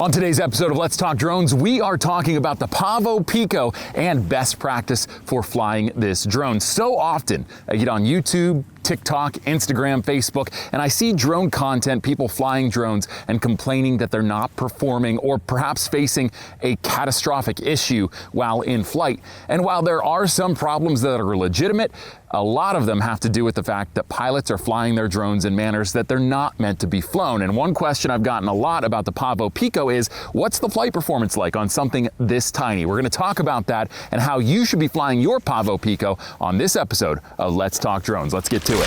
On today's episode of Let's Talk Drones, we are talking about the Pavo Pico and best practice for flying this drone. So often I get on YouTube, TikTok, Instagram, Facebook, and I see drone content, people flying drones and complaining that they're not performing or perhaps facing a catastrophic issue while in flight. And while there are some problems that are legitimate, a lot of them have to do with the fact that pilots are flying their drones in manners that they're not meant to be flown. And one question I've gotten a lot about the Pavo Pico is, what's the flight performance like on something this tiny? We're gonna talk about that and how you should be flying your Pavo Pico on this episode of Let's Talk Drones. Let's get to it.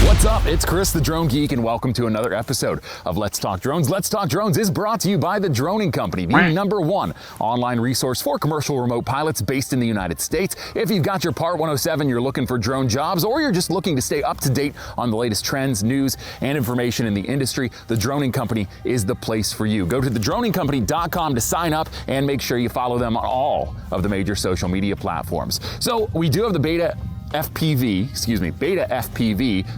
What's up? It's Chris, the Drone Geek, and welcome to another episode of Let's Talk Drones. Let's Talk Drones is brought to you by The Droning Company, the #1 online resource for commercial remote pilots based in the United States. If you've got your Part 107, you're looking for drone jobs, or you're just looking to stay up to date on the latest trends, news, and information in the industry, The Droning Company is the place for you. Go to thedroningcompany.com to sign up and make sure you follow them on all of the major social media platforms. So we do have the Beta FPV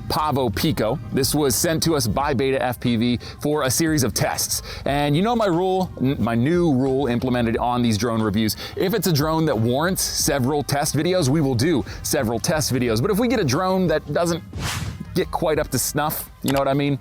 Pavo Pico. This was sent to us by Beta FPV for a series of tests. And you know my new rule implemented on these drone reviews. If it's a drone that warrants several test videos, we will do several test videos. But if we get a drone that doesn't get quite up to snuff, you know what I mean?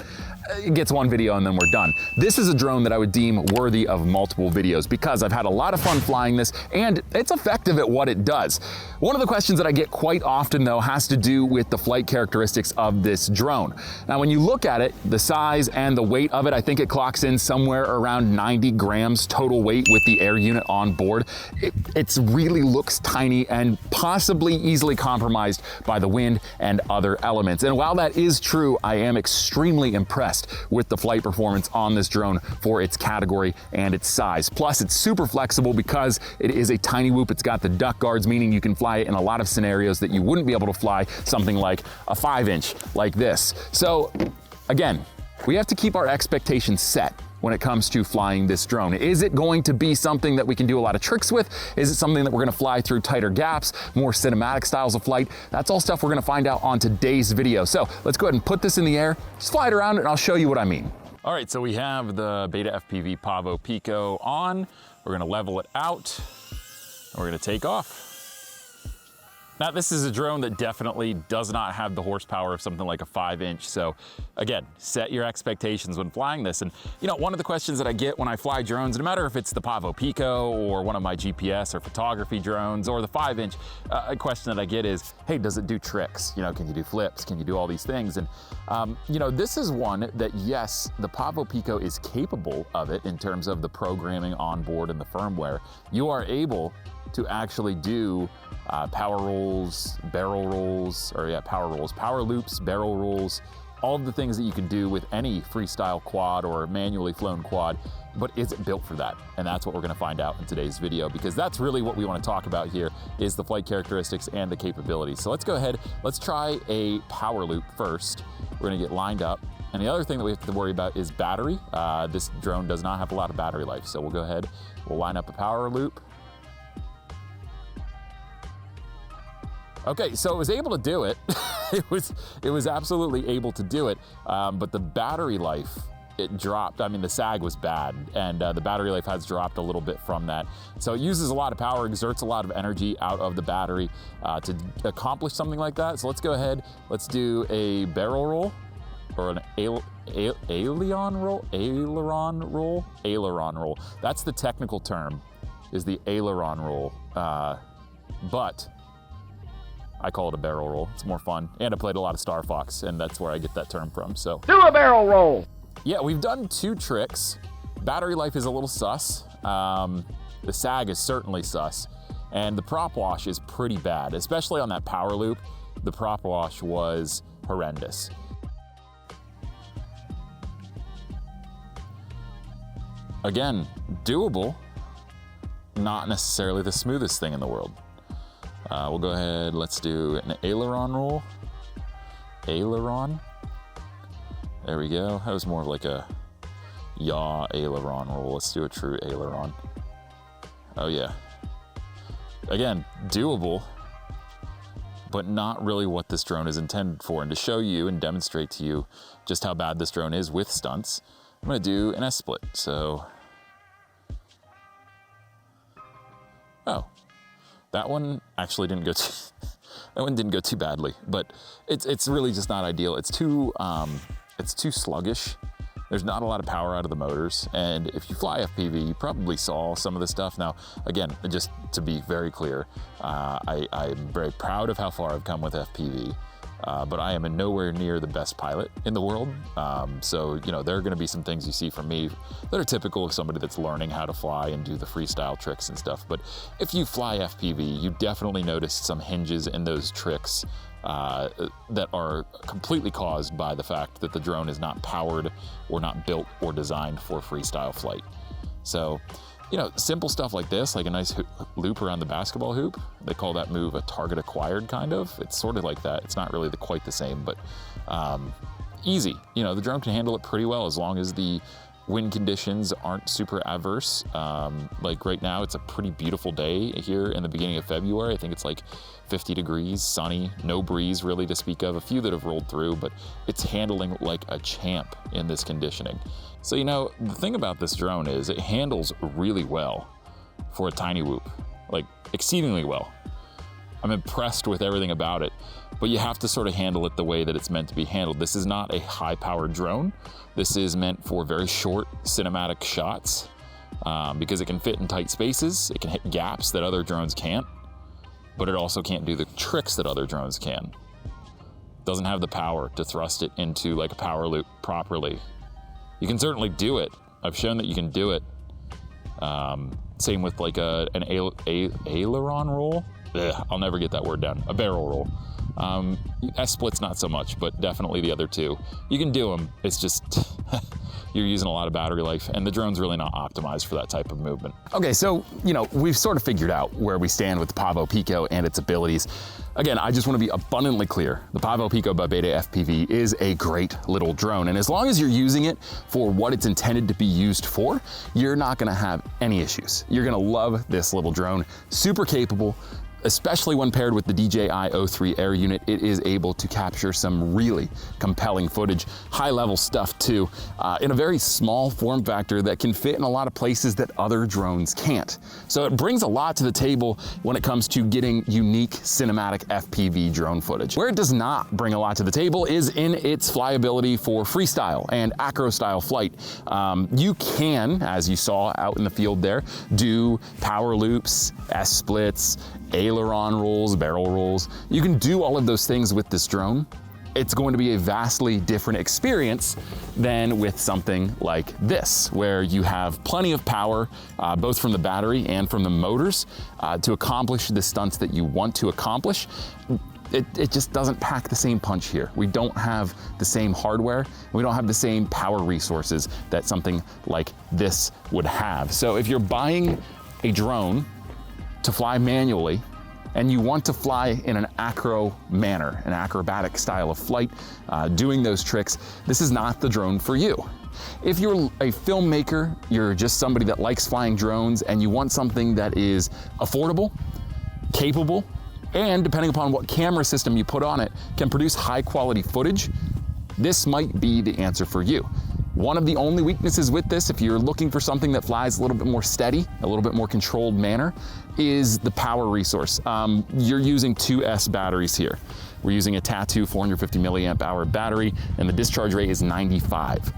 It gets one video and then we're done. This is a drone that I would deem worthy of multiple videos because I've had a lot of fun flying this and it's effective at what it does. One of the questions that I get quite often though has to do with the flight characteristics of this drone. Now when you look at it, the size and the weight of it, I think it clocks in somewhere around 90 grams total weight with the air unit on board. It really looks tiny and possibly easily compromised by the wind and other elements. And while that is true, I am extremely impressed with the flight performance on this drone for its category and its size. Plus, it's super flexible because it is a tinywhoop. It's got the duck guards, meaning you can fly it in a lot of scenarios that you wouldn't be able to fly something like a 5-inch like this. So again, we have to keep our expectations set when it comes to flying this drone. Is it going to be something that we can do a lot of tricks with? Is it something that we're gonna fly through tighter gaps, more cinematic styles of flight? That's all stuff we're gonna find out on today's video. So let's go ahead and put this in the air, just fly it around and I'll show you what I mean. All right, so we have the Beta FPV Pavo Pico on. We're gonna level it out and we're gonna take off. Now this is a drone that definitely does not have the horsepower of something like a 5-inch. So again, set your expectations when flying this. And you know, one of the questions that I get when I fly drones, no matter if it's the Pavo Pico or one of my GPS or photography drones or the 5-inch, a question that I get is, hey, does it do tricks? You know, can you do flips? Can you do all these things? And you know, this is one that yes, the Pavo Pico is capable of it in terms of the programming on board and the firmware. You are able to actually do power rolls, barrel rolls, power loops, barrel rolls, all of the things that you can do with any freestyle quad or manually flown quad, but is it built for that? And that's what we're gonna find out in today's video, because that's really what we wanna talk about here is the flight characteristics and the capabilities. So let's go ahead, let's try a power loop first. We're gonna get lined up. And the other thing that we have to worry about is battery. This drone does not have a lot of battery life. So we'll go ahead, we'll line up a power loop. Okay, so it was able to do it. it was absolutely able to do it, but the battery life, it dropped. I mean, the sag was bad, and the battery life has dropped a little bit from that. So it uses a lot of power, exerts a lot of energy out of the battery to accomplish something like that. So let's go ahead, let's do a barrel roll, or an aileron roll. That's the technical term, is the aileron roll, but I call it a barrel roll. It's more fun. And I played a lot of Star Fox, and that's where I get that term from, so. Do a barrel roll! Yeah, we've done 2 tricks. Battery life is a little sus. The sag is certainly sus. And the prop wash is pretty bad, especially on that power loop. The prop wash was horrendous. Again, doable, not necessarily the smoothest thing in the world. We'll go ahead, let's do an aileron roll. Aileron. There we go. That was more of like a yaw aileron roll. Let's do a true aileron. Oh yeah. Again, doable, but not really what this drone is intended for. And to show you and demonstrate to you just how bad this drone is with stunts, I'm gonna do an S-split. So, oh, that one actually didn't go too, that one didn't go too badly, but it's really just not ideal. It's too sluggish. There's not a lot of power out of the motors. And if you fly FPV, you probably saw some of this stuff. Now, again, just to be very clear, I'm very proud of how far I've come with FPV, but I am in nowhere near the best pilot in the world. So, you know, there are gonna be some things you see from me that are typical of somebody that's learning how to fly and do the freestyle tricks and stuff. But if you fly FPV, you definitely notice some hinges in those tricks that are completely caused by the fact that the drone is not powered or not built or designed for freestyle flight. So, you know, simple stuff like this, like a nice loop around the basketball hoop, they call that move a target acquired kind of. It's sort of like that. It's not really quite the same, but easy. You know, the drone can handle it pretty well as long as the wind conditions aren't super adverse. Like right now, it's a pretty beautiful day here in the beginning of February. I think it's like 50 degrees, sunny, no breeze really to speak of, a few that have rolled through, but it's handling like a champ in this conditioning. So, you know, the thing about this drone is it handles really well for a tinywhoop, like exceedingly well. I'm impressed with everything about it, but you have to sort of handle it the way that it's meant to be handled. This is not a high-powered drone. This is meant for very short cinematic shots because it can fit in tight spaces. It can hit gaps that other drones can't, but it also can't do the tricks that other drones can. Doesn't have the power to thrust it into like a power loop properly. You can certainly do it. I've shown that you can do it. Same with like an aileron roll. Ugh, I'll never get that word down. A barrel roll. S-splits not so much, but definitely the other two. You can do them, it's just you're using a lot of battery life and the drone's really not optimized for that type of movement. Okay, so, you know, we've sort of figured out where we stand with the Pavo Pico and its abilities. Again, I just want to be abundantly clear. The Pavo Pico by BETAFPV is a great little drone, and as long as you're using it for what it's intended to be used for, you're not gonna have any issues. You're gonna love this little drone, super capable, especially when paired with the DJI O3 Air unit. It is able to capture some really compelling footage, high-level stuff too, in a very small form factor that can fit in a lot of places that other drones can't. So it brings a lot to the table when it comes to getting unique cinematic FPV drone footage. Where it does not bring a lot to the table is in its flyability for freestyle and acro-style flight. You can, as you saw out in the field there, do power loops, S-splits, aileron rolls, barrel rolls. You can do all of those things with this drone. It's going to be a vastly different experience than with something like this, where you have plenty of power, both from the battery and from the motors, to accomplish the stunts that you want to accomplish. It just doesn't pack the same punch here. We don't have the same hardware. We don't have the same power resources that something like this would have. So if you're buying a drone to fly manually, and you want to fly in an acro manner, an acrobatic style of flight, doing those tricks, this is not the drone for you. If you're a filmmaker, you're just somebody that likes flying drones, and you want something that is affordable, capable, and depending upon what camera system you put on it, can produce high quality footage, this might be the answer for you. One of the only weaknesses with this, if you're looking for something that flies a little bit more steady, a little bit more controlled manner, is the power resource. You're using 2S batteries here. We're using a Tattoo 450 milliamp hour battery, and the discharge rate is 95.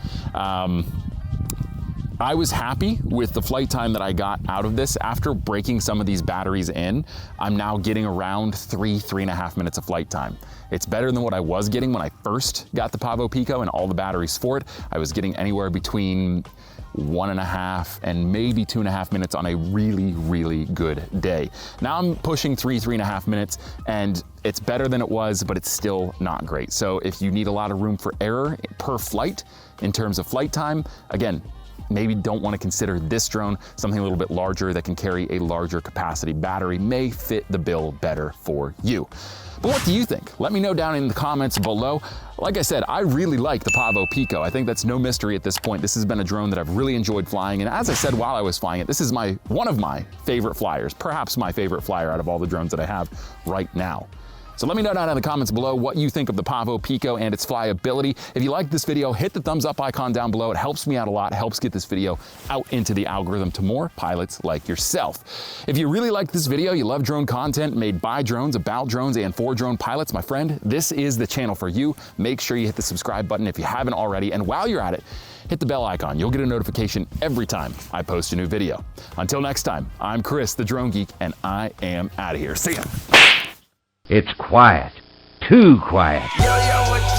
I was happy with the flight time that I got out of this. After breaking some of these batteries in, I'm now getting around 3.5 minutes of flight time. It's better than what I was getting when I first got the Pavo Pico and all the batteries for it. I was getting anywhere between 1.5 and maybe 2.5 minutes on a really, really good day. Now I'm pushing 3.5 minutes, and it's better than it was, but it's still not great. So if you need a lot of room for error per flight in terms of flight time, again, maybe don't want to consider this drone. Something a little bit larger that can carry a larger capacity battery may fit the bill better for you. But what do you think? Let me know down in the comments below. Like I said, I really like the Pavo Pico. I think that's no mystery at this point. This has been a drone that I've really enjoyed flying. And as I said while I was flying it, this is one of my favorite flyers, perhaps my favorite flyer out of all the drones that I have right now. So let me know down in the comments below what you think of the Pavo Pico and its flyability. If you like this video, hit the thumbs up icon down below. It helps me out a lot, helps get this video out into the algorithm to more pilots like yourself. If you really like this video, you love drone content made by drones, about drones, and for drone pilots, my friend, this is the channel for you. Make sure you hit the subscribe button if you haven't already, and while you're at it, hit the bell icon. You'll get a notification every time I post a new video. Until next time, I'm Chris, the Drone Geek, and I am out of here. See ya. It's quiet. Too quiet. Yo, what